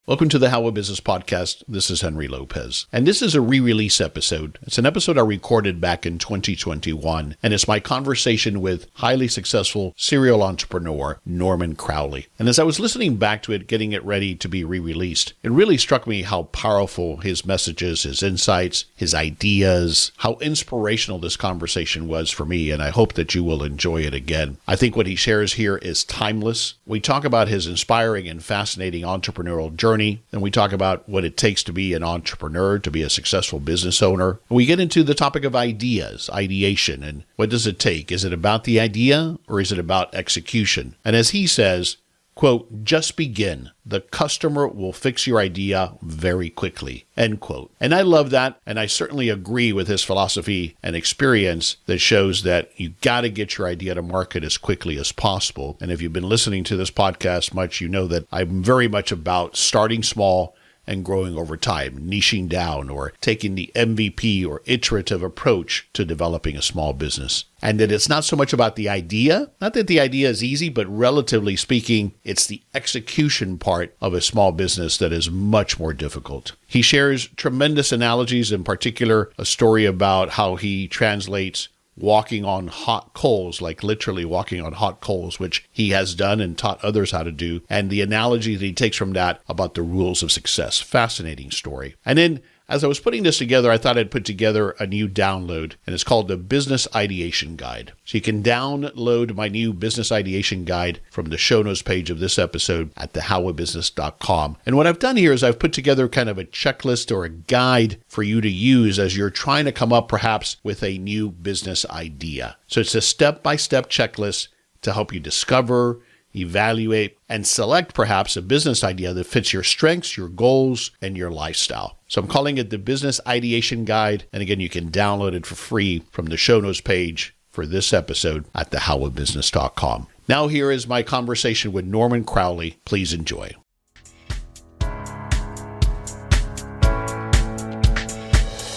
Welcome to the How a Business podcast. This is Henry Lopez, and this is a re-release episode. It's an episode I recorded back in 2021, and it's my conversation with highly successful serial entrepreneur Norman Crowley. And as I was listening back to it, getting it ready to be re-released, it really struck me how powerful his messages, his insights, his ideas, how inspirational this conversation was for me, and I hope that you will enjoy it again. I think what he shares here is timeless. We talk about his inspiring and fascinating entrepreneurial journey, and we talk about what it takes to be an entrepreneur, to be a successful business owner. We get into the topic of ideas, ideation, and what does it take? Is it about the idea or is it about execution? And as he says, quote, just begin. The customer will fix your idea very quickly, end quote. And I love that, and I certainly agree with his philosophy and experience that shows that you got to get your idea to market as quickly as possible. And if you've been listening to this podcast much, you know that I'm very much about starting small and growing over time, niching down or taking the MVP or iterative approach to developing a small business. And that it's not so much about the idea, not that the idea is easy, but relatively speaking, it's the execution part of a small business that is much more difficult. He shares tremendous analogies, in particular, a story about how he translates walking on hot coals, like literally walking on hot coals, which he has done and taught others how to do. And the analogy that he takes from that about the rules of success. Fascinating story. And then as I was putting this together, I thought I'd put together a new download, and it's called the Business Ideation Guide. So you can download my new Business Ideation Guide from the show notes page of this episode at thehowabusiness.com. And what I've done here is I've put together kind of a checklist or a guide for you to use as you're trying to come up perhaps with a new business idea. So it's a step-by-step checklist to help you discover, evaluate, and select perhaps a business idea that fits your strengths, your goals, and your lifestyle. So I'm calling it the Business Ideation Guide. And again, you can download it for free from the show notes page for this episode at thehowabusiness.com. Now here is my conversation with Norman Crowley. Please enjoy.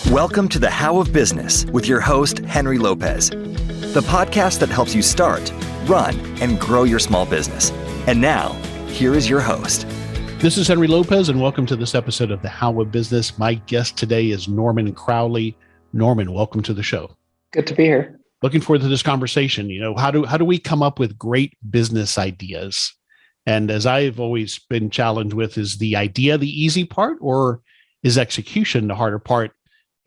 Welcome to the How of Business with your host, Henry Lopez, the podcast that helps you start, run, and grow your small business. And now, here is your host. This is Henry Lopez, and welcome to this episode of The How of Business. My guest today is Norman Crowley. Norman, welcome to the show. Good to be here. Looking forward to this conversation. You know, how do we come up with great business ideas? And as I've always been challenged with, is the idea the easy part, or is execution the harder part?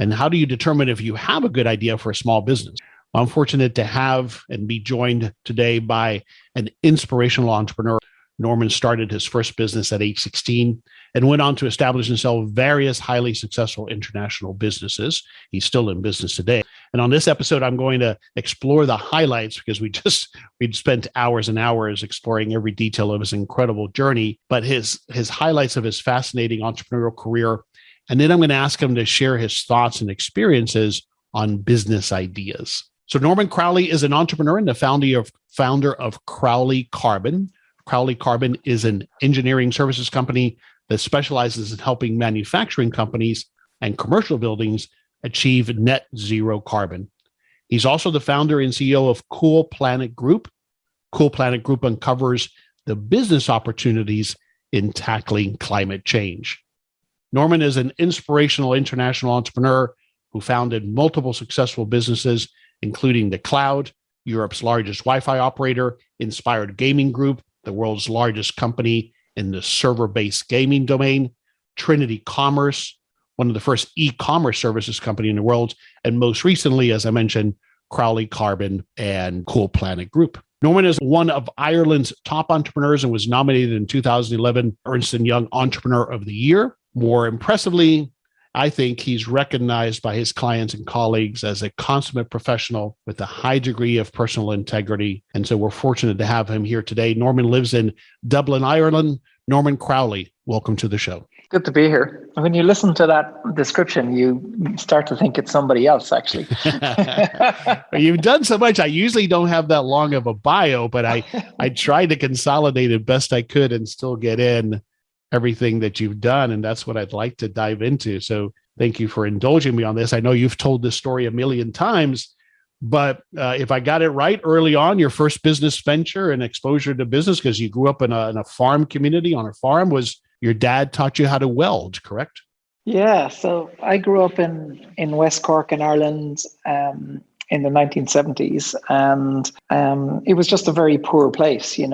And how do you determine if you have a good idea for a small business? Well, I'm fortunate to have and be joined today by an inspirational entrepreneur. Norman started his first business at age 16 and went on to establish himself various highly successful international businesses. He's still in business today. And on this episode, I'm going to explore the highlights because we'd spent hours and hours exploring every detail of his incredible journey, but his highlights of his fascinating entrepreneurial career. And then I'm going to ask him to share his thoughts and experiences on business ideas. So Norman Crowley is an entrepreneur and the founder of Crowley Carbon. Crowley Carbon is an engineering services company that specializes in helping manufacturing companies and commercial buildings achieve net zero carbon. He's also the founder and CEO of Cool Planet Group. Cool Planet Group uncovers the business opportunities in tackling climate change. Norman is an inspirational international entrepreneur who founded multiple successful businesses, including The Cloud, Europe's largest Wi-Fi operator, Inspired Gaming Group, the world's largest company in the server-based gaming domain, Trinity Commerce, one of the first e-commerce services company in the world, and most recently, as I mentioned, Crowley Carbon and Cool Planet Group. Norman is one of Ireland's top entrepreneurs and was nominated in 2011 Ernst & Young Entrepreneur of the Year. More impressively, I think he's recognized by his clients and colleagues as a consummate professional with a high degree of personal integrity. And so we're fortunate to have him here today. Norman lives in Dublin, Ireland. Norman Crowley, welcome to the show. Good to be here. When you listen to that description, you start to think it's somebody else, actually. You've done so much. I usually don't have that long of a bio, but I tried to consolidate it best I could and still get in everything that you've done. And that's what I'd like to dive into. So thank you for indulging me on this. I know you've told this story a million times, but if I got it right early on, your first business venture and exposure to business, because you grew up in a farm community on a farm, was your dad taught you how to weld, correct? Yeah, so I grew up in West Cork in Ireland in the 1970s, and it was just a very poor place, and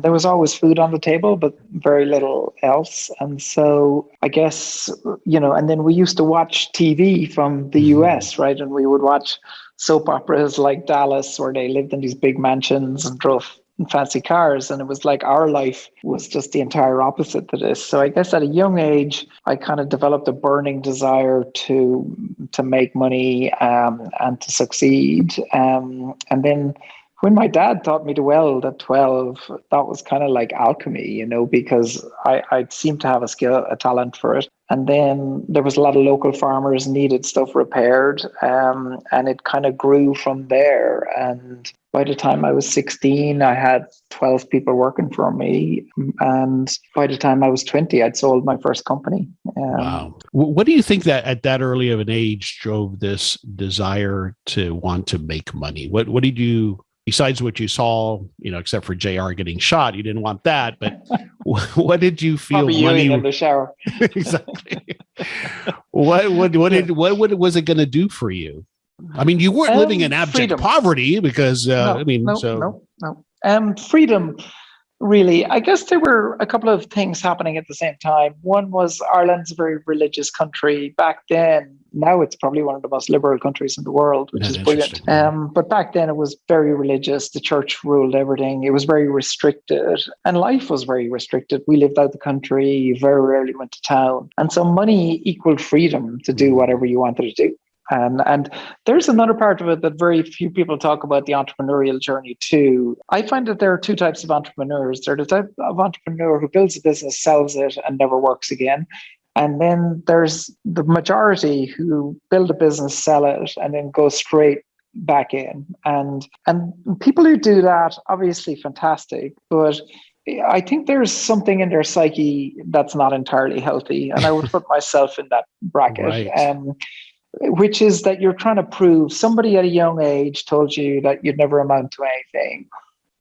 there was always food on the table, but very little else. And so I guess, and then we used to watch TV from the US, right? And we would watch soap operas like Dallas, where they lived in these big mansions and drove fancy cars, and it was like our life was just the entire opposite to this. So I guess at a young age I kind of developed a burning desire to make money and to succeed, and then when my dad taught me to weld at 12, that was kind of like alchemy, because I seemed to have a talent for it. And then there was a lot of local farmers needed stuff repaired, and it kind of grew from there. And by the time I was 16, I had 12 people working for me. And by the time I was 20, I'd sold my first company. Wow. What do you think that at that early of an age drove this desire to want to make money? What did you, besides what you saw, except for JR getting shot, you didn't want that, but what did you feel? Probably money in the shower. Exactly. What was it going to do for you? I mean, you weren't living in abject freedom. Poverty because, No. Freedom, really. I guess there were a couple of things happening at the same time. One was Ireland's a very religious country. Back then, now it's probably one of the most liberal countries in the world, which is brilliant. But back then it was very religious. The church ruled everything. It was very restricted, and life was very restricted. We lived out the country. You very rarely went to town. And so money equaled freedom to do whatever you wanted to do. And there's another part of it that very few people talk about, the entrepreneurial journey too. I find that there are two types of entrepreneurs. There's the type of entrepreneur who builds a business, sells it, and never works again. And then there's the majority who build a business, sell it, and then go straight back in. And people who do that, obviously fantastic, but I think there's something in their psyche that's not entirely healthy. And I would put myself in that bracket. Right. Which is that you're trying to prove, somebody at a young age told you that you'd never amount to anything,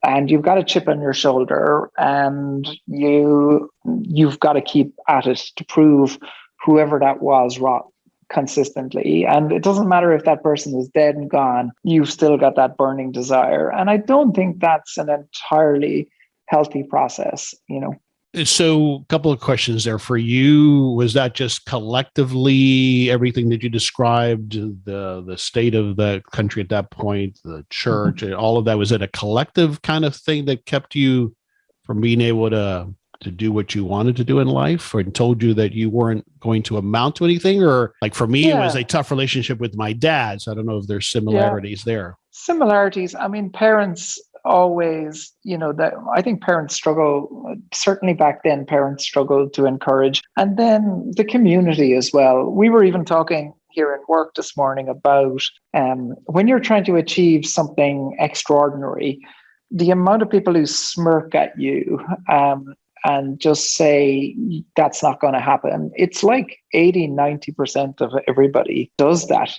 and you've got a chip on your shoulder, and you've got to keep at it to prove whoever that was wrong consistently. And it doesn't matter if that person is dead and gone, you've still got that burning desire. And I don't think that's an entirely healthy process, So a couple of questions there for you. Was that just collectively everything that you described, the state of the country at that point, the church, all of that? Was it a collective kind of thing that kept you from being able to do what you wanted to do in life, or told you that you weren't going to amount to anything? Or like for me, It was a tough relationship with my dad. So I don't know if there's similarities there. Similarities. I mean, parents always, that I think parents struggle, certainly back then, parents struggled to encourage. And then the community as well. We were even talking here in work this morning about when you're trying to achieve something extraordinary, the amount of people who smirk at you and just say, that's not going to happen. It's like 80-90% of everybody does that,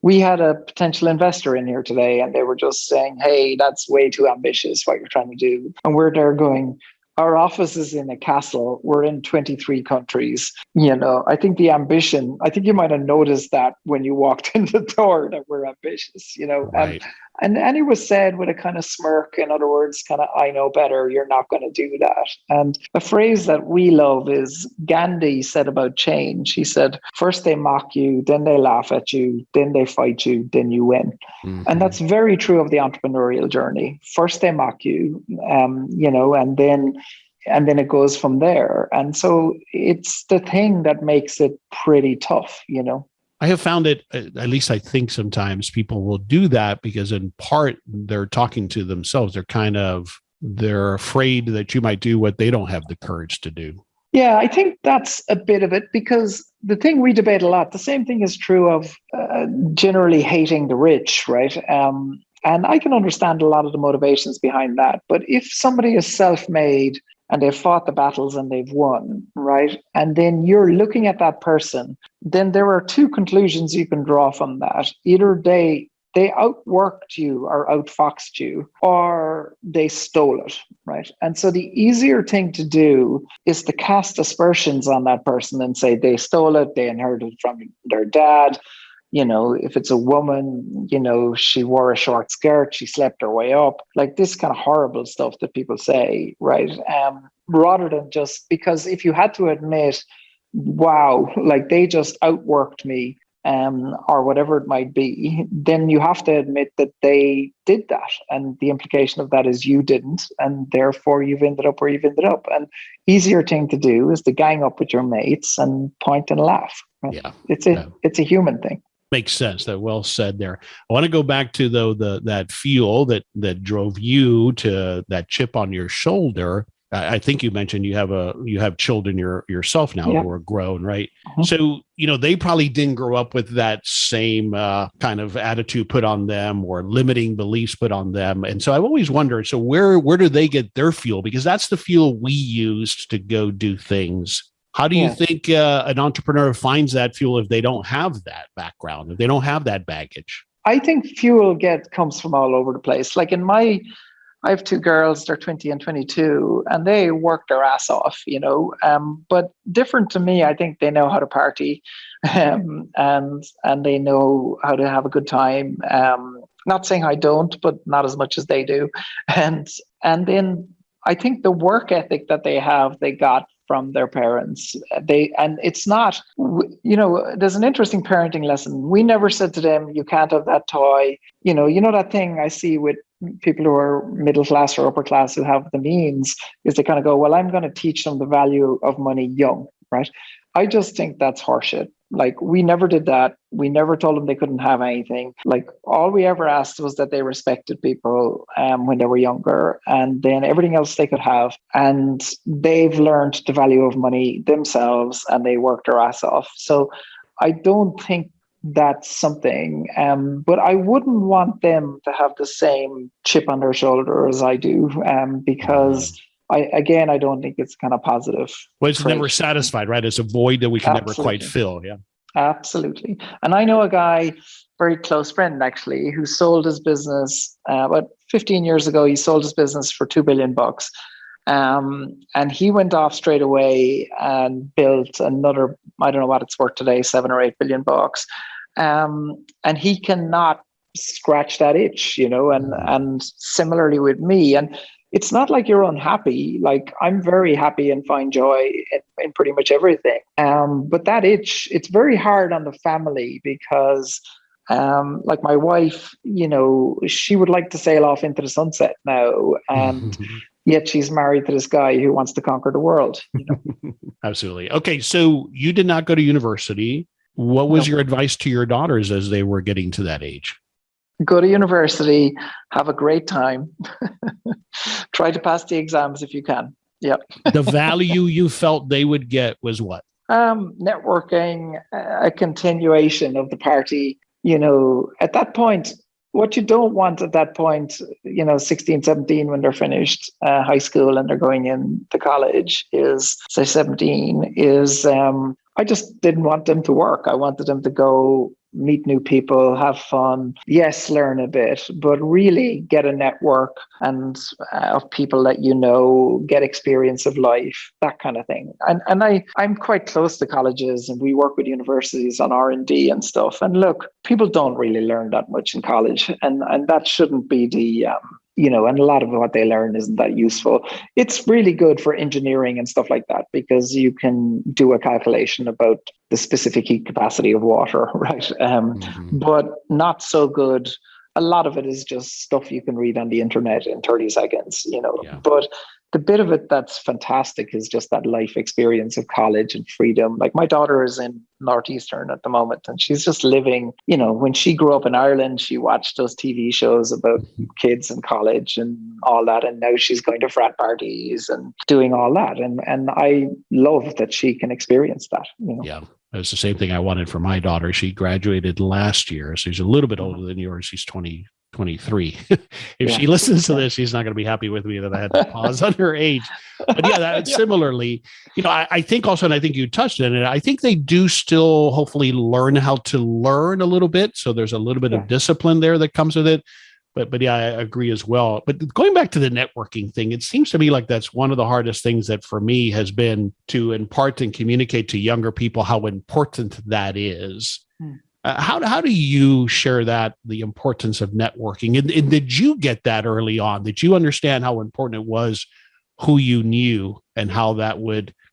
We had a potential investor in here today, and they were just saying, hey, that's way too ambitious what you're trying to do. And we're there going, our office is in a castle. We're in 23 countries. I think the ambition, I think you might have noticed that when you walked in the door that we're ambitious, Right. And it was said with a kind of smirk. In other words, kind of, I know better. You're not going to do that. And a phrase that we love is Gandhi said about change. He said, first they mock you, then they laugh at you, then they fight you, then you win. Mm-hmm. And that's very true of the entrepreneurial journey. First they mock you, and then it goes from there. And so it's the thing that makes it pretty tough, I have found it, at least I think sometimes people will do that because in part they're talking to themselves. They're afraid that you might do what they don't have the courage to do. Yeah, I think that's a bit of it, because the thing we debate a lot, the same thing is true of generally hating the rich, right? And I can understand a lot of the motivations behind that. But if somebody is self-made and they've fought the battles and they've won, right? And then you're looking at that person, then there are two conclusions you can draw from that. Either they they outworked you or outfoxed you, or they stole it, right? And so the easier thing to do is to cast aspersions on that person and say they stole it, they inherited it from their dad. If it's a woman, she wore a short skirt, she slept her way up, like this kind of horrible stuff that people say, right? Rather than just, because if you had to admit, wow, like they just outworked me, or whatever it might be, then you have to admit that they did that. And the implication of that is you didn't. And therefore you've ended up where you've ended up. And easier thing to do is to gang up with your mates and point and laugh. Right? Yeah. It's a human thing. Makes sense. That well said there. I want to go back to that fuel that drove you to that chip on your shoulder. I think you mentioned you have children yourself now who are grown, right? Mm-hmm. So, they probably didn't grow up with that same kind of attitude put on them or limiting beliefs put on them. And so I've always wondered, so where do they get their fuel? Because that's the fuel we used to go do things. How do you think an entrepreneur finds that fuel if they don't have that background, if they don't have that baggage? I think fuel comes from all over the place. Like I have two girls, they're 20 and 22, and they work their ass off, but different to me, I think they know how to party, and they know how to have a good time. Not saying I don't, but not as much as they do. And then I think the work ethic that they have, they got from their parents. And it's not, there's an interesting parenting lesson. We never said to them, you can't have that toy. That thing I see with people who are middle class or upper class who have the means, is they kind of go, well, I'm going to teach them the value of money young, right? I just think that's horseshit. Like, we never did that. We never told them they couldn't have anything. Like, all we ever asked was that they respected people when they were younger, and then everything else they could have. And they've learned the value of money themselves, and they worked their ass off. So I don't think that's something, but I wouldn't want them to have the same chip on their shoulder as I do, because I don't think it's kind of positive. Well, it's never satisfied, right? It's a void that we can never quite fill. Yeah, absolutely. And I know a guy, very close friend actually, who sold his business about 15 years ago. He sold his business for $2 billion. And he went off straight away and built another, I don't know what it's worth today, $7 or $8 billion. And he cannot scratch that itch, and similarly with me. And it's not like you're unhappy. Like, I'm very happy and find joy in pretty much everything. But that itch, it's very hard on the family because, like my wife, she would like to sail off into the sunset now. And yet she's married to this guy who wants to conquer the world. Absolutely. Okay. So you did not go to university. What was your advice to your daughters as they were getting to that age? Go to university, have a great time, try to pass the exams if you can. Yep. The value you felt they would get was what? Networking, a continuation of the party. At that point, what you don't want at that point, 16, 17, when they're finished high school and they're going into college, is, say 17, is I just didn't want them to work. I wanted them to go meet new people, have fun, yes, learn a bit, but really get a network and of people that get experience of life, that kind of thing. And I'm quite close to colleges, and we work with universities on R&D and stuff. And look, people don't really learn that much in college, and that shouldn't be the and a lot of what they learn isn't that useful. It's really good for engineering and stuff like that, because you can do a calculation about the specific heat capacity of water, right? But not so good. A lot of it is just stuff you can read on the internet in 30 seconds, But the bit of it that's fantastic is just that life experience of college and freedom. Like, my daughter is in Northeastern at the moment, and she's just living, when she grew up in Ireland, she watched those TV shows about kids in college and all that. And now she's going to frat parties and doing all that. And I love that she can experience that. Yeah. It's the same thing I wanted for my daughter. She graduated last year. So she's a little bit older than yours. She's 23. If she listens to this, she's not going to be happy with me that I had to pause on her age. But yeah, that similarly, I think also, and I think you touched on it, I think they do still hopefully learn how to learn a little bit. So there's a little bit of discipline there that comes with it. But yeah, I agree as well. But going back to the networking thing, it seems to me like that's one of the hardest things that for me has been to impart and communicate to younger people how important that is. How do you share that, the importance of networking? And did you get that early on? Did you understand how important it was, who you knew, and how that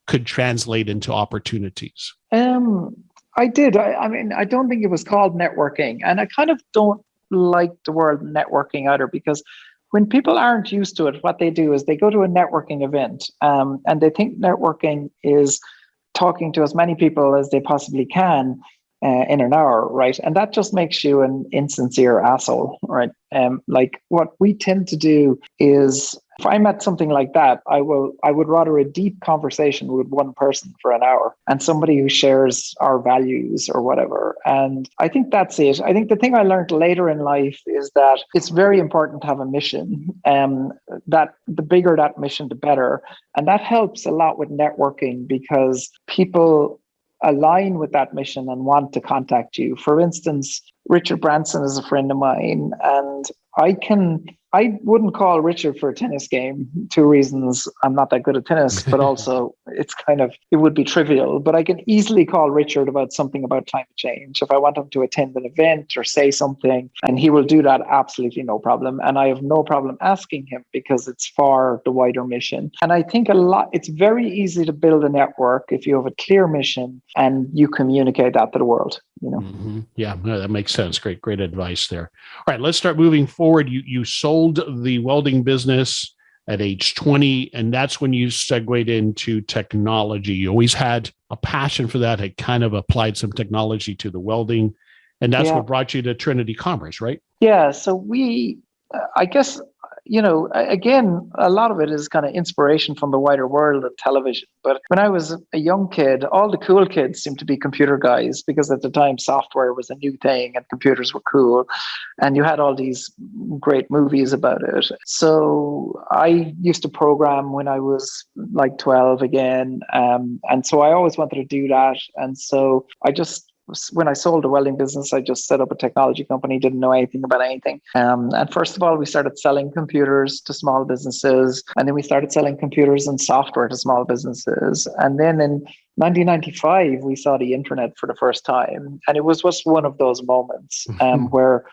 could translate into opportunities? I did. I mean, I don't think it was called networking. And I kind of don't like the word networking either, because when people aren't used to it, what they do is they go to a networking event and they think networking is talking to as many people as they possibly can in an hour, right? And that just makes you an insincere asshole, right? Like what we tend to do is, if I'm at something like that, I would rather a deep conversation with one person for an hour and somebody who shares our values or whatever. And I think that's it. I think the thing I learned later in life is that it's very important to have a mission. That the bigger that mission, the better. And that helps a lot with networking because people align with that mission and want to contact you. For instance, Richard Branson is a friend of mine, and I wouldn't call Richard for a tennis game. 2 reasons: I'm not that good at tennis, but also it would be trivial. But I can easily call Richard about something about climate change if I want him to attend an event or say something, and he will do that absolutely no problem. And I have no problem asking him because it's for the wider mission. And I think it's very easy to build a network if you have a clear mission and you communicate that to the world. Mm-hmm. Yeah, no, that makes sense. Great advice there. All right, let's start moving forward. You sold the welding business at age 20, and that's when you segued into technology. You always had a passion for that, had kind of applied some technology to the welding, and that's what brought you to Trinity Commerce, right? Yeah, so I guess, again, a lot of it is kind of inspiration from the wider world of television. But when I was a young kid, all the cool kids seemed to be computer guys because at the time software was a new thing and computers were cool. And you had all these great movies about it. So I used to program when I was like 12 again. And so I always wanted to do that. And so when I sold the welding business, I just set up a technology company, didn't know anything about anything. And first of all, we started selling computers to small businesses. And then we started selling computers and software to small businesses. And then in 1995, we saw the internet for the first time. And it was just one of those moments where,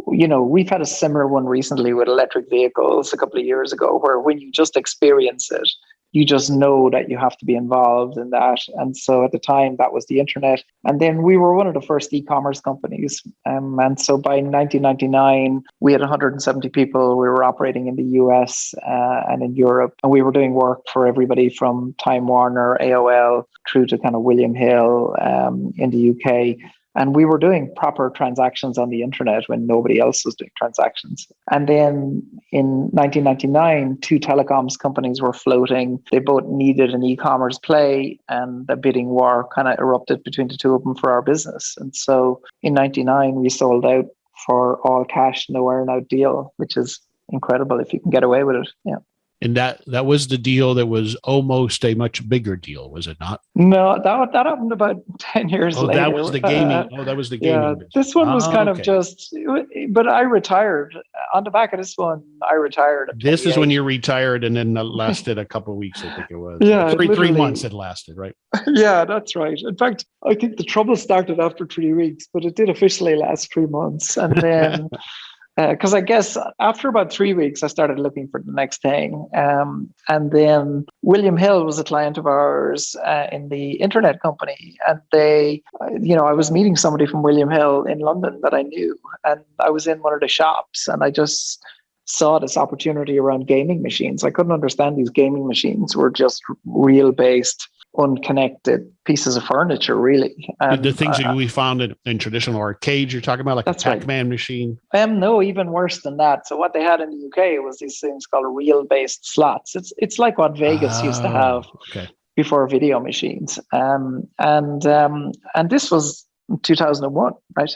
we've had a similar one recently with electric vehicles a couple of years ago, where when you just experience it, you just know that you have to be involved in that. And so at the time, that was the internet. And then we were one of the first e-commerce companies. And so by 1999, we had 170 people. We were operating in the US and in Europe. And we were doing work for everybody from Time Warner, AOL, through to kind of William Hill in the UK. And we were doing proper transactions on the internet when nobody else was doing transactions. And then in 1999, 2 telecoms companies were floating. They both needed an e-commerce play, and the bidding war kind of erupted between the two of them for our business. And so in 99, we sold out for all cash, no earn-out deal, which is incredible if you can get away with it. Yeah. And that was the deal that was almost a much bigger deal, was it not? No, that happened about 10 years later. That was the gaming. That was the gaming. Yeah, this one was kind of just, but I retired. On the back of this one, I retired. This is when you retired, and then that lasted a couple of weeks, I think it was. Yeah, three months it lasted, right? Yeah, that's right. In fact, I think the trouble started after 3 weeks, but it did officially last 3 months. And then... Because I guess after about 3 weeks, I started looking for the next thing. And then William Hill was a client of ours in the internet company. And I was meeting somebody from William Hill in London that I knew. And I was in one of the shops, and I just saw this opportunity around gaming machines. I couldn't understand these gaming machines were just reel-based, unconnected pieces of furniture, really. And, the things that we found in traditional arcades you're talking about, like a Pac-Man machine? No, even worse than that. So what they had in the UK was these things called reel-based slots. It's like what Vegas used to have before video machines. And this was 2001, right?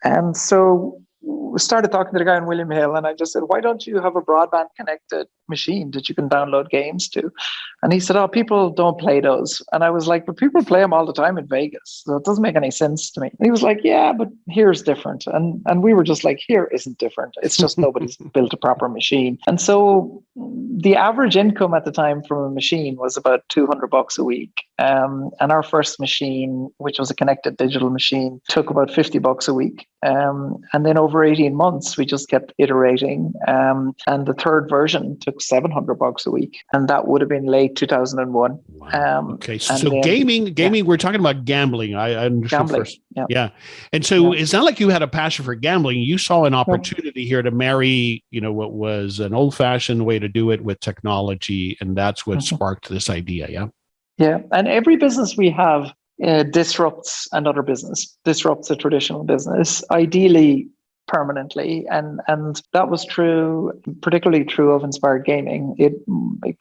And so started talking to the guy in William Hill, and I just said, why don't you have a broadband connected machine that you can download games to? And he said, oh, people don't play those. And I was like, but people play them all the time in Vegas. So it doesn't make any sense to me. And he was like, yeah, but here's different. And we were just like, here isn't different. It's just nobody's built a proper machine. And so the average income at the time from a machine was about $200 a week. And our first machine, which was a connected digital machine, took about $50 a week. And then over 18 months, we just kept iterating. And the third version took $700 a week. And that would have been late 2001. Wow. Okay. So then, gaming, we're talking about gambling. I understood gambling, first. Yeah. And so it's not like you had a passion for gambling. You saw an opportunity here to marry, what was an old-fashioned way to do it with technology. And that's what sparked this idea. Yeah. Yeah. And every business we have disrupts another business, disrupts a traditional business, ideally permanently. And that was true, particularly true of Inspired Gaming. It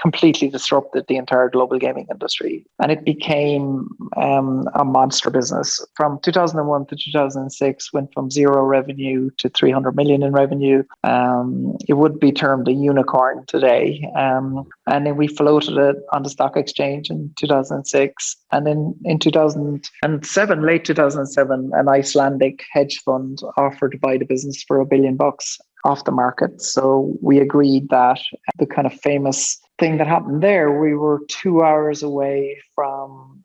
completely disrupted the entire global gaming industry. And it became a monster business. From 2001 to 2006, went from zero revenue to 300 million in revenue. It would be termed a unicorn today. And then we floated it on the stock exchange in 2006. And then in 2007, late 2007, an Icelandic hedge fund offered to buy the business for $1 billion off the market. So we agreed that the kind of famous thing that happened there, we were 2 hours away from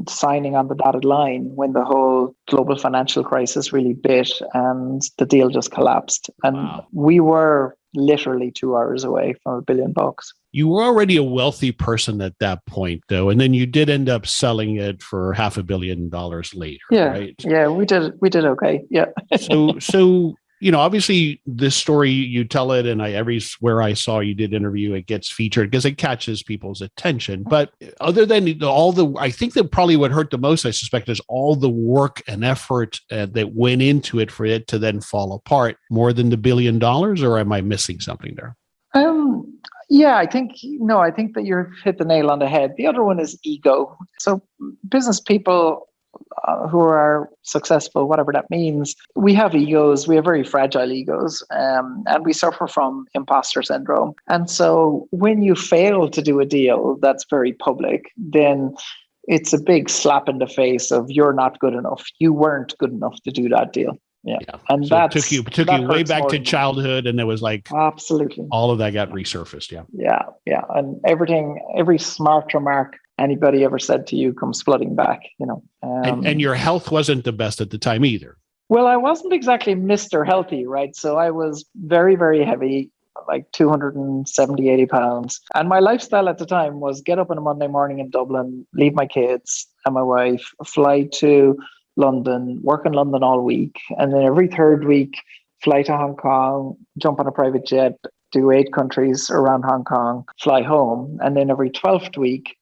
signing on the dotted line when the whole global financial crisis really bit and the deal just collapsed. And we were literally 2 hours away from $1 billion. You were already a wealthy person at that point, though, and then you did end up selling it for $500 million later. Yeah, right? Yeah, we did okay. Yeah. So obviously this story, you tell it, and everywhere I saw you did interview, it gets featured because it catches people's attention. But other than I think that probably what hurt the most, I suspect, is all the work and effort that went into it for it to then fall apart. More than the $1 billion, or am I missing something there? Yeah, I think that you've hit the nail on the head. The other one is ego. So business people who are successful, whatever that means, we have egos. We have very fragile egos, and we suffer from imposter syndrome. And so when you fail to do a deal that's very public, then it's a big slap in the face of you're not good enough. You weren't good enough to do that deal. Yeah. And so that took you way back to childhood, and there was absolutely all of that got resurfaced. Yeah. And every smart remark anybody ever said to you comes flooding back, and your health wasn't the best at the time either. Well, I wasn't exactly Mr. Healthy, right? So I was very, very heavy, like 270, 80 pounds. And my lifestyle at the time was get up on a Monday morning in Dublin, leave my kids and my wife, fly to London, work in London all week. And then every third week, fly to Hong Kong, jump on a private jet, do 8 countries around Hong Kong, fly home. And then every 12th week,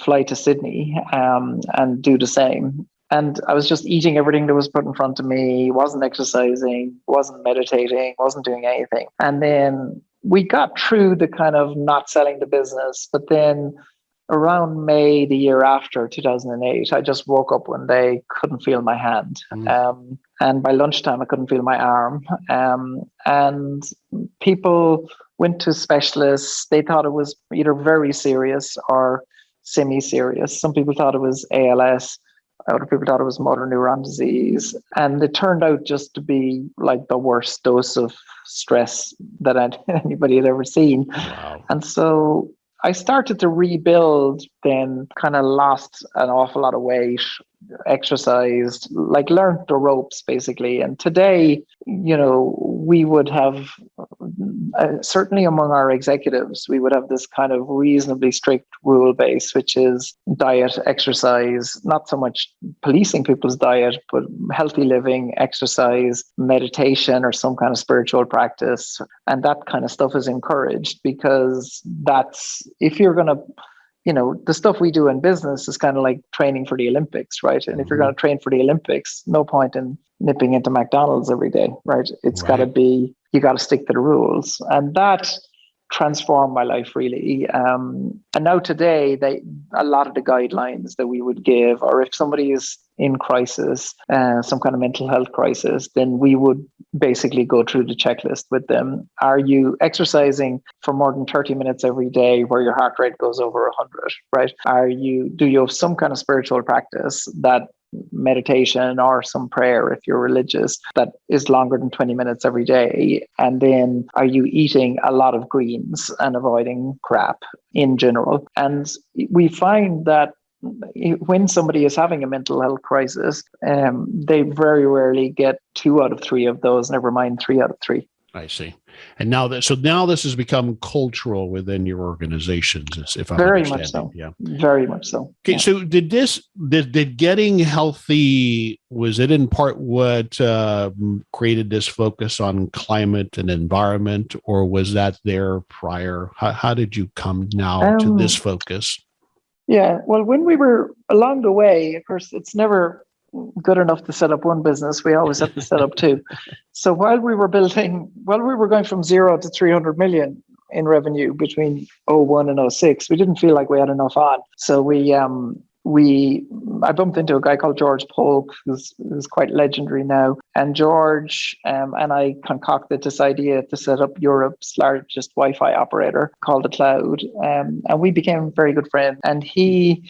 fly to Sydney and do the same. And I was just eating everything that was put in front of me, wasn't exercising, wasn't meditating, wasn't doing anything. And then we got through the kind of not selling the business. But then around May the year after, 2008, I just woke up one day, couldn't feel my hand. And by lunchtime, I couldn't feel my arm. And people went to specialists. They thought it was either very serious or semi-serious. Some people thought it was ALS. Other people thought it was motor neuron disease. And it turned out just to be like the worst dose of stress that anybody had ever seen. Wow. And so I started to rebuild, then kind of lost an awful lot of weight, exercised, learned the ropes basically. And today, we would have, certainly among our executives, we would have this kind of reasonably strict rule base, which is diet, exercise, not so much policing people's diet, but healthy living, exercise, meditation, or some kind of spiritual practice. And that kind of stuff is encouraged because if you're going to, the stuff we do in business is kind of like training for the Olympics, right? And if you're going to train for the Olympics, no point in nipping into McDonald's every day, right? It's got to be, you got to stick to the rules. And that transformed my life really. And now today, a lot of the guidelines that we would give, or if somebody is in crisis, some kind of mental health crisis, then we would basically go through the checklist with them. Are you exercising for more than 30 minutes every day where your heart rate goes over 100, right? Do you have some kind of spiritual practice, that meditation or some prayer if you're religious, that is longer than 20 minutes every day? And then are you eating a lot of greens and avoiding crap in general? And we find that when somebody is having a mental health crisis, they very rarely get 2 out of 3 of those, never mind 3 out of 3. I see. And now this has become cultural within your organizations, if I'm very understanding. Much so. Yeah. Very much so. Okay. Yeah. So did getting healthy, was it in part what created this focus on climate and environment, or was that there prior? How did you come now to this focus? Yeah, well, when we were along the way, of course, it's never good enough to set up one business. We always have to set up 2. So while we were going from 0 to 300 million in revenue between 01 and 06, we didn't feel like we had enough on. So I bumped into a guy called George Polk, who's quite legendary now. And George and I concocted this idea to set up Europe's largest Wi-Fi operator called The Cloud. And we became very good friends. And he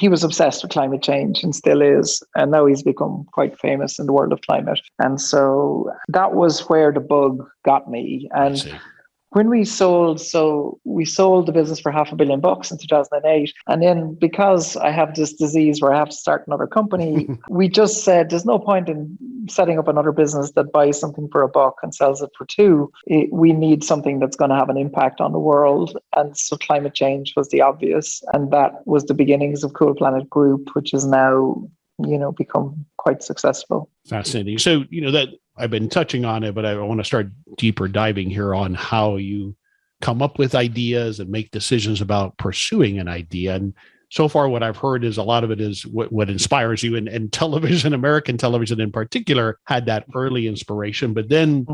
was obsessed with climate change and still is. And now he's become quite famous in the world of climate. And so that was where the bug got me. And when we sold the business for $500 million in 2008. And then because I have this disease where I have to start another company, we just said, there's no point in setting up another business that buys something for $1 and sells it for $2. We need something that's going to have an impact on the world. And so climate change was the obvious. And that was the beginnings of Cool Planet Group, which is now, become quite successful. Fascinating. So, that I've been touching on it, but I want to start deeper diving here on how you come up with ideas and make decisions about pursuing an idea. And so far, what I've heard is a lot of it is what inspires you, and television, American television in particular, had that early inspiration. But then,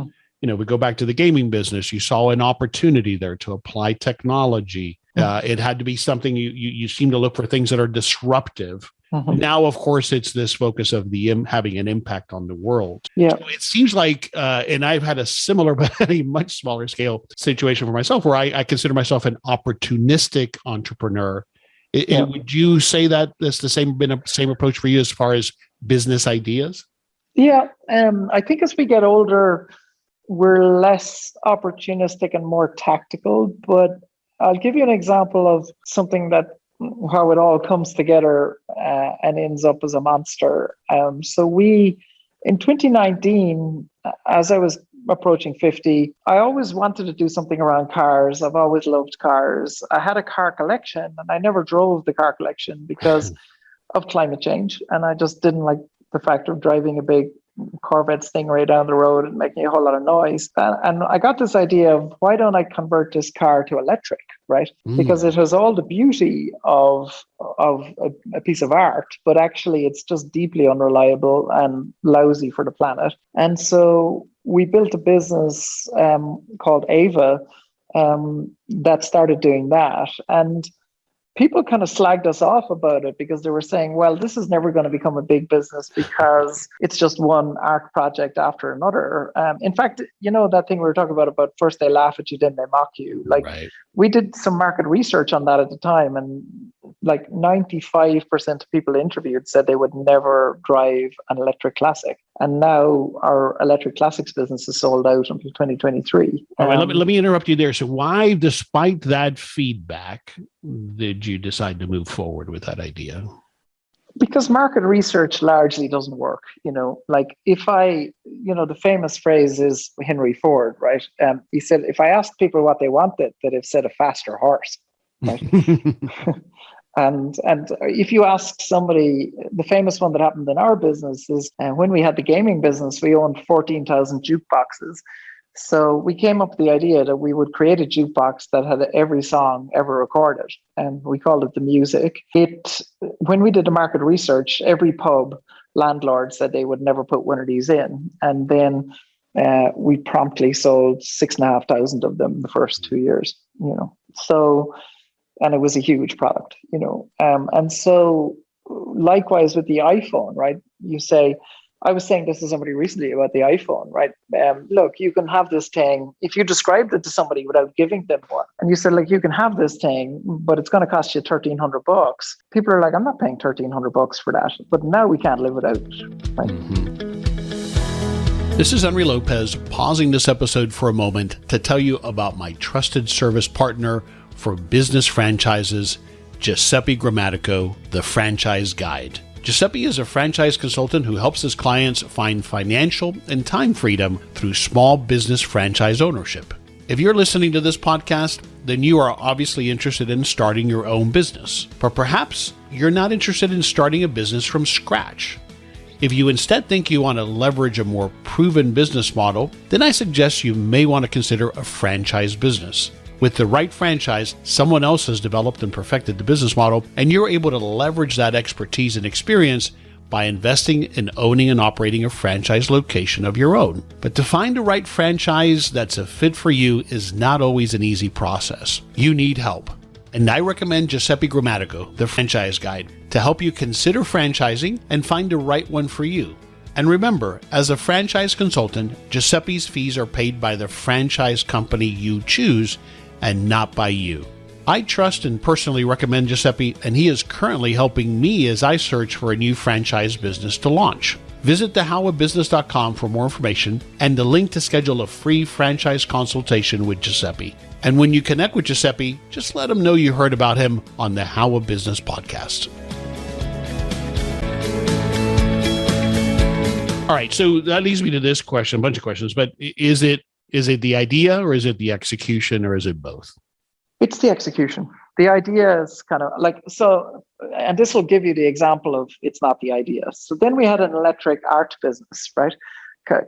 we go back to the gaming business. You saw an opportunity there to apply technology. It had to be something you seem to look for things that are disruptive. Now, of course, it's this focus of having an impact on the world. Yeah. So it seems like, and I've had a similar, but at a much smaller scale situation for myself, where I consider myself an opportunistic entrepreneur. Would you say that that's been a same approach for you as far as business ideas? Yeah. I think as we get older, we're less opportunistic and more tactical. But I'll give you an example of something how it all comes together and ends up as a monster. So in 2019, as I was approaching 50, I always wanted to do something around cars. I've always loved cars. I had a car collection, and I never drove the car collection because of climate change. And I just didn't like the fact of driving a big Corvette Stingray down the road and making a whole lot of noise. And I got this idea of, why don't I convert this car to electric, right? Because it has all the beauty of a piece of art, but actually it's just deeply unreliable and lousy for the planet. And so we built a business called Ava that started doing that. And people kind of slagged us off about it because they were saying, well, this is never going to become a big business because it's just one art project after another. In fact, that thing we were talking about first they laugh at you, then they mock you. We did some market research on that at the time, and 95% of people interviewed said they would never drive an electric classic. And now our electric classics business is sold out until 2023. All right, let me interrupt you there. So why, despite that feedback, did you decide to move forward with that idea? Because market research largely doesn't work. The famous phrase is Henry Ford, right? He said, if I asked people what they wanted, they'd have said a faster horse. Right? And if you ask somebody, the famous one that happened in our business is when we had the gaming business, we owned 14,000 jukeboxes. So we came up with the idea that we would create a jukebox that had every song ever recorded, and we called it The Music. When we did the market research, every pub landlord said they would never put one of these in. And then we promptly sold 6,500 of them the first 2 years. So, and it was a huge product, and so likewise with the iPhone, right? I was saying this to somebody recently about the iPhone, right? Look, you can have this thing. If you described it to somebody without giving them one, and you said, like, you can have this thing, but it's going to cost you $1,300. People are like, I'm not paying $1,300 for that. But now we can't live without it, right? This is Henry Lopez, pausing this episode for a moment to tell you about my trusted service partner for business franchises, Giuseppe Grammatico, the Franchise Guide. Giuseppe is a franchise consultant who helps his clients find financial and time freedom through small business franchise ownership. If you're listening to this podcast, then you are obviously interested in starting your own business, but perhaps you're not interested in starting a business from scratch. If you instead think you want to leverage a more proven business model, then I suggest you may want to consider a franchise business. With the right franchise, someone else has developed and perfected the business model, and you're able to leverage that expertise and experience by investing in owning and operating a franchise location of your own. But to find the right franchise that's a fit for you is not always an easy process. You need help. And I recommend Giuseppe Grammatico, the Franchise Guide, to help you consider franchising and find the right one for you. And remember, as a franchise consultant, Giuseppe's fees are paid by the franchise company you choose and not by you. I trust and personally recommend Giuseppe, and he is currently helping me as I search for a new franchise business to launch. Visit thehowofbusiness.com for more information and the link to schedule a free franchise consultation with Giuseppe. And when you connect with Giuseppe, just let him know you heard about him on the How of Business podcast. All right, so that leads me to this question, a bunch of questions, but is it the idea, or is it the execution, or is it both? It's the execution. The idea is kind of like, so, and this will give you the example of it's not the idea. So then we had an electric art business, right?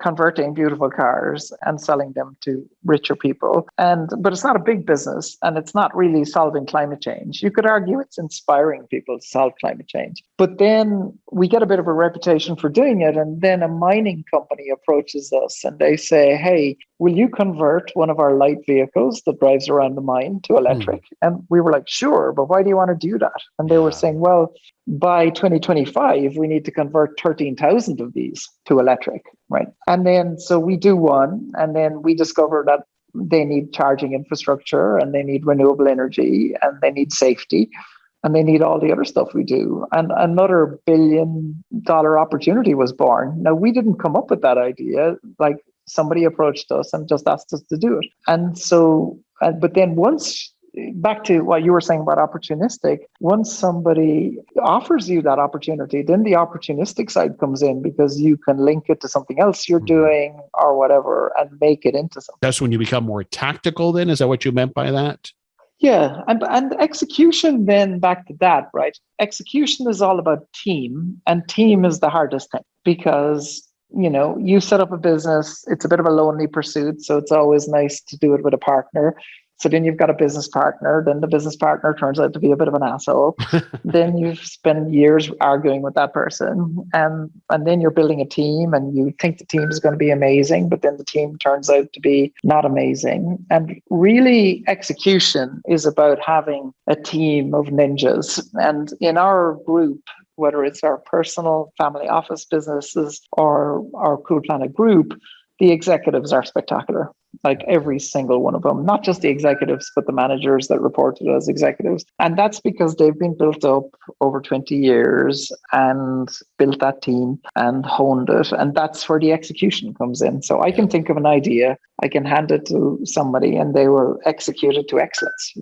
Converting beautiful cars and selling them to richer people. But it's not a big business, and it's not really solving climate change. You could argue it's inspiring people to solve climate change. But then we get a bit of a reputation for doing it. And then a mining company approaches us and they say, hey, will you convert one of our light vehicles that drives around the mine to electric? And we were like, sure, but why do you want to do that? And they were saying, well, by 2025, we need to convert 13,000 of these to electric, right? And then, so we do one, and then we discover that they need charging infrastructure, and they need renewable energy, and they need safety, and they need all the other stuff we do. And another $1 billion opportunity was born. Now, we didn't come up with that idea. Like, somebody approached us and just asked us to do it. And so, but then once, back to what you were saying about opportunistic, once somebody offers you that opportunity, then the opportunistic side comes in, because you can link it to something else you're doing or whatever and make it into something. That's when you become more tactical then? Is that what you meant by that? Yeah. And execution, then back to that, right? Execution is all about team, and team is the hardest thing, because you set up a business, it's a bit of a lonely pursuit. So it's always nice to do it with a partner. So then you've got a business partner, then the business partner turns out to be a bit of an asshole. Then you've spent years arguing with that person. And then you're building a team, and you think the team is going to be amazing, but then the team turns out to be not amazing. And really, execution is about having a team of ninjas. And in our group, whether it's our personal family office businesses or our Cool Planet group, the executives are spectacular. Like every single one of them, not just the executives, but the managers that report to us executives. And that's because they've been built up over 20 years and built that team and honed it. And that's where the execution comes in. So I can think of an idea, I can hand it to somebody, and they will execute it to excellence,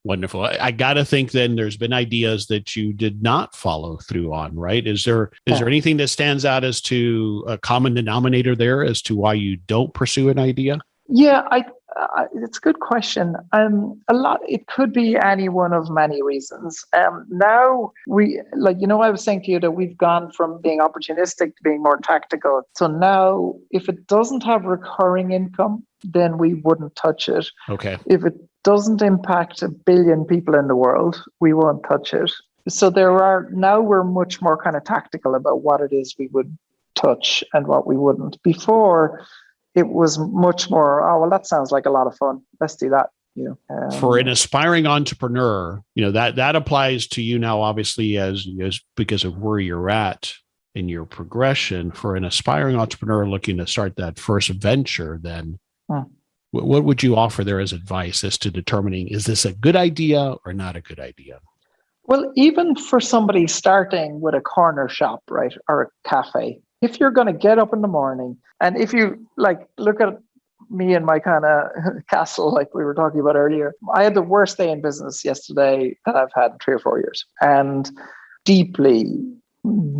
Wonderful. I got to think then there's been ideas that you did not follow through on, right? Is there anything that stands out as to a common denominator there as to why you don't pursue an idea? Yeah, it's a good question. It could be any one of many reasons. Now I was saying to you that we've gone from being opportunistic to being more tactical. So now, if it doesn't have recurring income, then we wouldn't touch it. Okay. If it doesn't impact 1 billion people in the world, we won't touch it. So now we're much more kind of tactical about what it is we would touch and what we wouldn't. Before, it was much more, oh, well, that sounds like a lot of fun. Let's do that. For an aspiring entrepreneur, that applies to you now, obviously, as because of where you're at in your progression. For an aspiring entrepreneur looking to start that first venture, then what would you offer there as advice as to determining, is this a good idea or not a good idea? Well, even for somebody starting with a corner shop, right, or a cafe, if you're going to get up in the morning, and if you look at me and my kind of castle, like we were talking about earlier, I had the worst day in business yesterday that I've had in 3 or 4 years, and deeply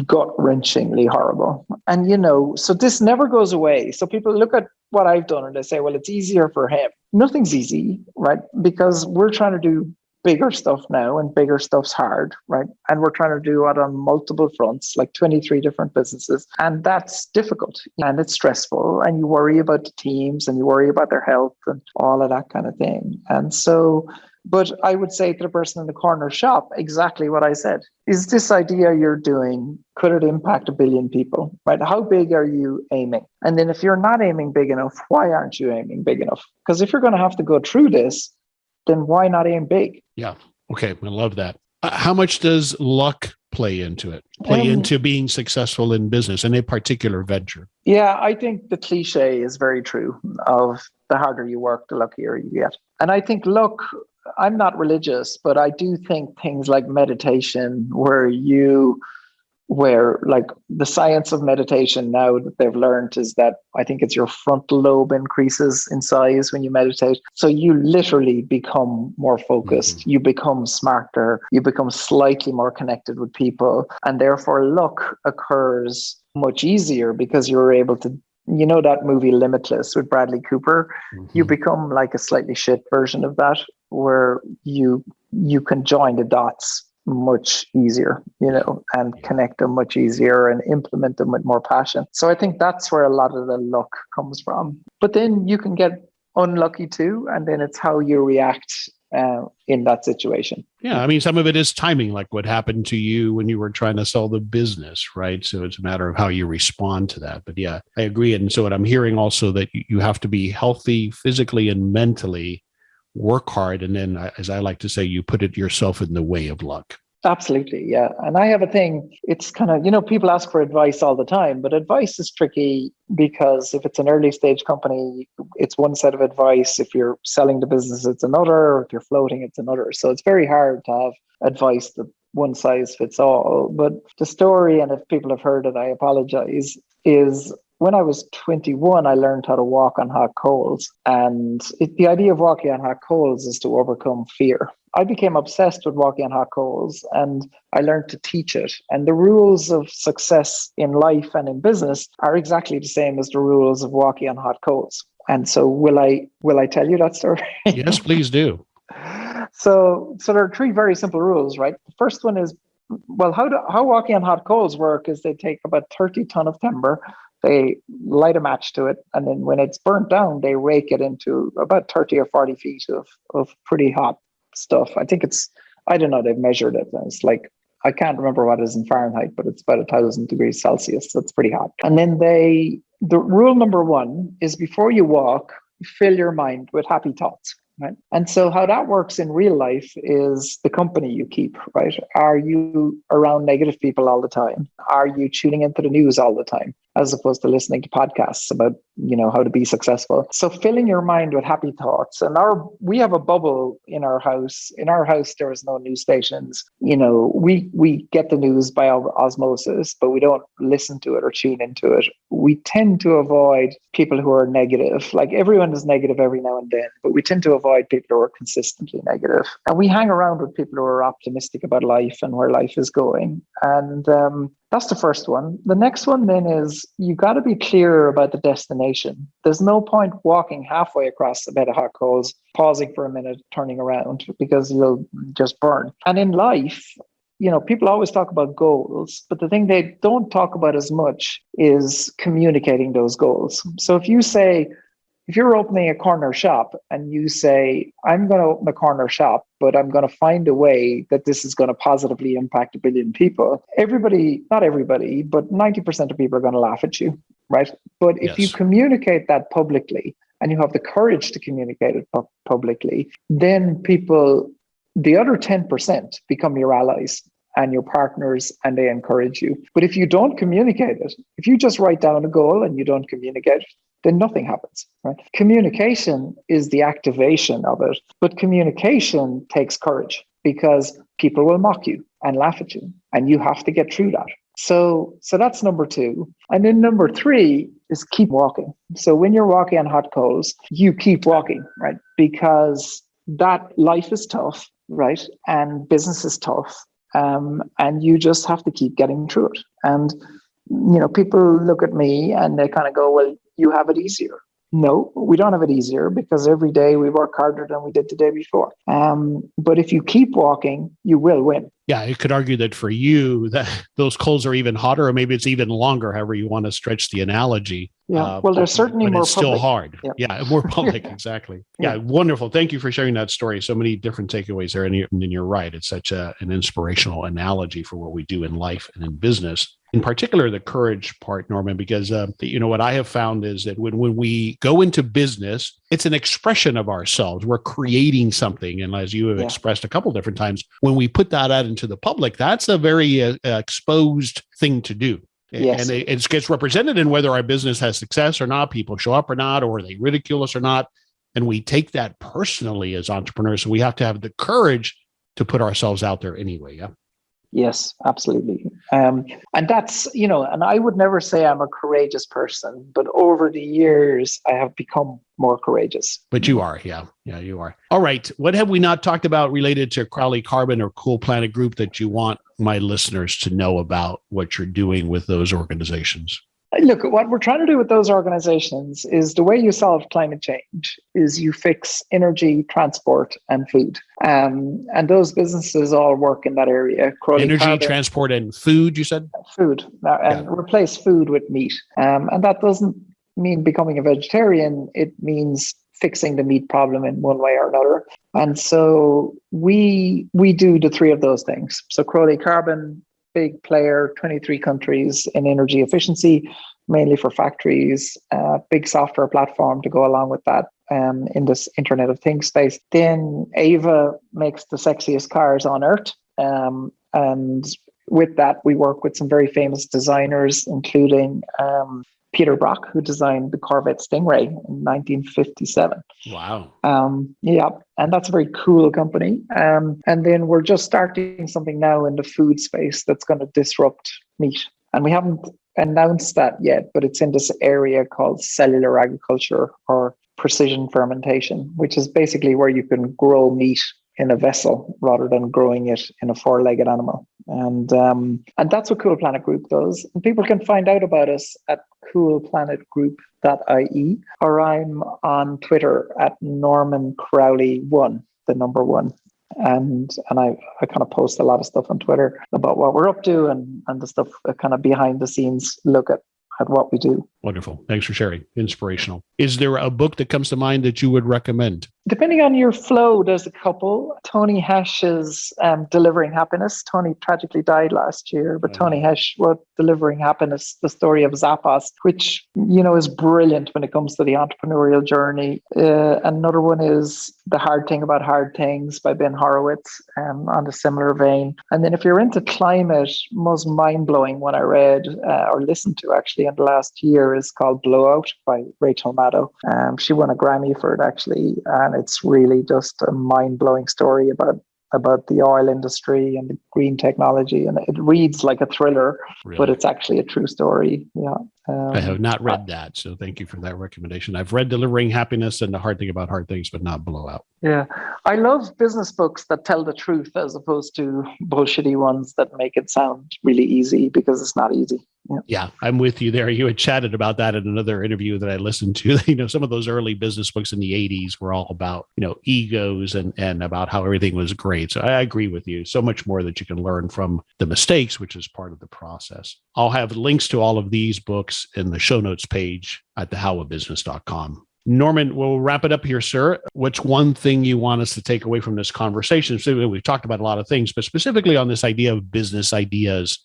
gut-wrenchingly horrible. And, so this never goes away. So people look at what I've done and they say, well, it's easier for him. Nothing's easy, right? Because we're trying to do bigger stuff now, and bigger stuff's hard, right? And we're trying to do it on multiple fronts, like 23 different businesses. And that's difficult and it's stressful. And you worry about the teams and you worry about their health and all of that kind of thing. And so, but I would say to the person in the corner shop exactly what I said. Is this idea you're doing, could it impact 1 billion people, right? How big are you aiming? And then if you're not aiming big enough, why aren't you aiming big enough? Because if you're going to have to go through this, then why not aim big? Yeah. Okay. I love that. How much does luck play into it? Into being successful in business in a particular venture? Yeah, I think the cliche is very true of the harder you work, the luckier you get. And I think luck, I'm not religious, but I do think things like meditation, where like the science of meditation now that they've learned is that I think it's your frontal lobe increases in size when you meditate. So you literally become more focused, you become smarter, you become slightly more connected with people. And therefore luck occurs much easier because you're able to, that movie Limitless with Bradley Cooper, you become like a slightly shit version of that, where you can join the dots much easier, and connect them much easier and implement them with more passion. So I think that's where a lot of the luck comes from. But then you can get unlucky too, and then it's how you react in that situation. Yeah, I mean, some of it is timing, like what happened to you when you were trying to sell the business, right? So it's a matter of how you respond to that. But yeah, I agree. And so what I'm hearing also that you have to be healthy physically and mentally, work hard, and then, as I like to say, you put it yourself in the way of luck. Absolutely, yeah. And I have a thing, it's kind of, people ask for advice all the time, but advice is tricky because if it's an early stage company, it's one set of advice. If you're selling the business, it's another. Or if you're floating, it's another. So it's very hard to have advice that one size fits all. But the story, and if people have heard it, I apologize, is when I was 21, I learned how to walk on hot coals. And the idea of walking on hot coals is to overcome fear. I became obsessed with walking on hot coals, and I learned to teach it. And the rules of success in life and in business are exactly the same as the rules of walking on hot coals. And so will I tell you that story? Yes, please do. So there are 3 very simple rules, right? The first one is, well, how walking on hot coals work is they take about 30 ton of timber, they light a match to it, and then when it's burnt down, they rake it into about 30 or 40 feet of pretty hot stuff. I think I don't know, they've measured it. And it's like, I can't remember what it is in Fahrenheit, but it's about 1,000 degrees Celsius. So it's pretty hot. And then the rule number 1 is before you walk, fill your mind with happy thoughts. Right. And so how that works in real life is the company you keep, right? Are you around negative people all the time? Are you tuning into the news all the time, as opposed to listening to podcasts about, how to be successful? So filling your mind with happy thoughts. And we have a bubble in our house. In our house, there is no news stations. We get the news by osmosis, but we don't listen to it or tune into it. We tend to avoid people who are negative. Like, everyone is negative every now and then, but we tend to avoid people who are consistently negative. And we hang around with people who are optimistic about life and where life is going. And that's the first one. The next one then is, you got to be clear about the destination. There's no point walking halfway across a bed of hot coals, pausing for a minute, turning around, because you'll just burn. And in life, people always talk about goals, but the thing they don't talk about as much is communicating those goals. So if you're opening a corner shop and you say, I'm going to open a corner shop, but I'm going to find a way that this is going to positively impact 1 billion people, not everybody, but 90% of people are going to laugh at you, right? But if you communicate that publicly and you have the courage to communicate it publicly, then the other 10% become your allies and your partners, and they encourage you. But if you don't communicate it, if you just write down a goal and you don't communicate it, then nothing happens, right? Communication is the activation of it, but communication takes courage because people will mock you and laugh at you, and you have to get through that. So that's number 2. And then number 3 is keep walking. So when you're walking on hot coals, you keep walking, right? Because that life is tough, right? And business is tough. And you just have to keep getting through it. And, people look at me and they kind of go, well, you have it easier. No, we don't have it easier because every day we work harder than we did the day before. But if you keep walking, you will win. Yeah, you could argue that for you, that those coals are even hotter, or maybe it's even longer, however you want to stretch the analogy. Yeah, well, they're certainly but more it's public. Still hard. Yeah, more public, exactly. Yeah, wonderful. Thank you for sharing that story. So many different takeaways there. And you're right. It's such an inspirational analogy for what we do in life and in business. In particular, the courage part, Norman, because what I have found is that when we go into business, it's an expression of ourselves. We're creating something. And as you have expressed a couple different times, when we put that out into the public, that's a very exposed thing to do. Yes. And it gets represented in whether our business has success or not, people show up or not, or they ridicule us or not. And we take that personally as entrepreneurs. So we have to have the courage to put ourselves out there anyway. Yeah. Yes, absolutely. And that's, and I would never say I'm a courageous person, but over the years, I have become more courageous. But you are. Yeah, you are. All right. What have we not talked about related to Crowley Carbon or Cool Planet Group that you want my listeners to know about what you're doing with those organizations? Look, what we're trying to do with those organizations is the way you solve climate change is you fix energy, transport, and food. And those businesses all work in that area. Crowley Energy, Carbon, transport, and food, you said? Food. And replace food with meat. And that doesn't mean becoming a vegetarian. It means fixing the meat problem in one way or another. And so we do the 3 of those things. So Crowley Carbon, big player, 23 countries in energy efficiency, mainly for factories, big software platform to go along with that in this Internet of Things space. Then Ava makes the sexiest cars on earth. And with that, we work with some very famous designers, including Peter Brock, who designed the Corvette Stingray in 1957. Wow. And that's a very cool company. And then we're just starting something now in the food space that's going to disrupt meat. And we haven't announced that yet, but it's in this area called cellular agriculture or precision fermentation, which is basically where you can grow meat in a vessel rather than growing it in a 4-legged animal. And that's what Cool Planet Group does. And people can find out about us at coolplanetgroup.ie, or I'm on Twitter at Norman Crowley 1, the number 1. And I kind of post a lot of stuff on Twitter about what we're up to and the stuff kind of behind the scenes look at what we do. Wonderful. Thanks for sharing. Inspirational. Is there a book that comes to mind that you would recommend? Depending on your flow, there's a couple. Tony Hesh's Delivering Happiness. Tony tragically died last year, but Tony Hesh wrote Delivering Happiness, the story of Zappos, which, is brilliant when it comes to the entrepreneurial journey. Another one is The Hard Thing About Hard Things by Ben Horowitz, on a similar vein. And then if you're into climate, most mind-blowing one I read or listened to actually in the last year is called Blowout by Rachel Maddow. She won a Grammy for it actually, and it's really just a mind-blowing story about the oil industry and the green technology, and it reads like a thriller, really? But it's actually a true story. I have not read that, so thank you for that recommendation. I've read Delivering Happiness and The Hard Thing About Hard Things, but not Blowout. Yeah, I love business books that tell the truth as opposed to bullshitty ones that make it sound really easy, because it's not easy. Yeah, I'm with you there. You had chatted about that in another interview that I listened to. Some of those early business books in the 80s were all about, egos and about how everything was great. So I agree with you. So much more that you can learn from the mistakes, which is part of the process. I'll have links to all of these books in the show notes page at thehowofbusiness.com. Norman, we'll wrap it up here, sir. What's one thing you want us to take away from this conversation? So we've talked about a lot of things, but specifically on this idea of business ideas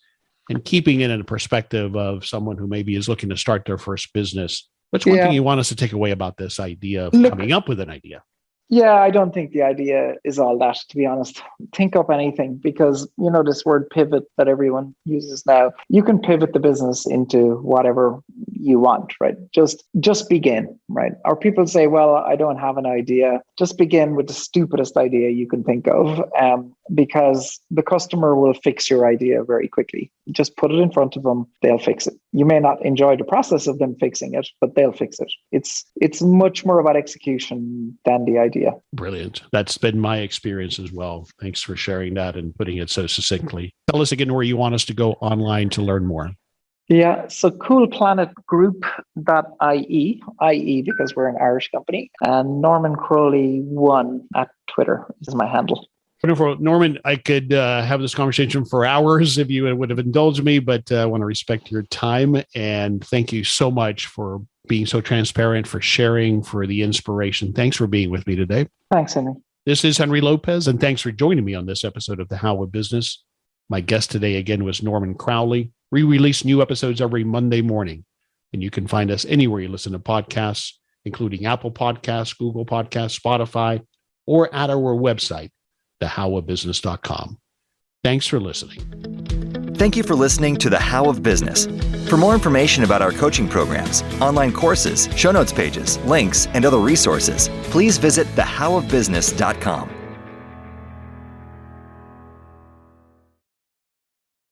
and keeping it in a perspective of someone who maybe is looking to start their first business. What's one thing you want us to take away about this idea of coming up with an idea? Yeah, I don't think the idea is all that, to be honest. Think up anything, because this word pivot that everyone uses now. You can pivot the business into whatever you want, right? Just begin, right? Or people say, well, I don't have an idea. Just begin with the stupidest idea you can think of, because the customer will fix your idea very quickly. Just put it in front of them, they'll fix it. You may not enjoy the process of them fixing it, but they'll fix it. It's much more about execution than the idea. Brilliant. That's been my experience as well. Thanks for sharing that and putting it so succinctly. Tell us again where you want us to go online to learn more. Yeah, so coolplanetgroup.ie, because we're an Irish company, and Norman Crowley 1 at Twitter is my handle. Wonderful. Norman, I could have this conversation for hours if you would have indulged me, but I want to respect your time. And thank you so much for being so transparent, for sharing, for the inspiration. Thanks for being with me today. Thanks, Henry. This is Henry Lopez, and thanks for joining me on this episode of The How of Business. My guest today again was Norman Crowley. We release new episodes every Monday morning, and you can find us anywhere you listen to podcasts, including Apple Podcasts, Google Podcasts, Spotify, or at our website, thehowofbusiness.com. Thanks for listening. Thank you for listening to The How of Business. For more information about our coaching programs, online courses, show notes pages, links, and other resources, please visit thehowofbusiness.com.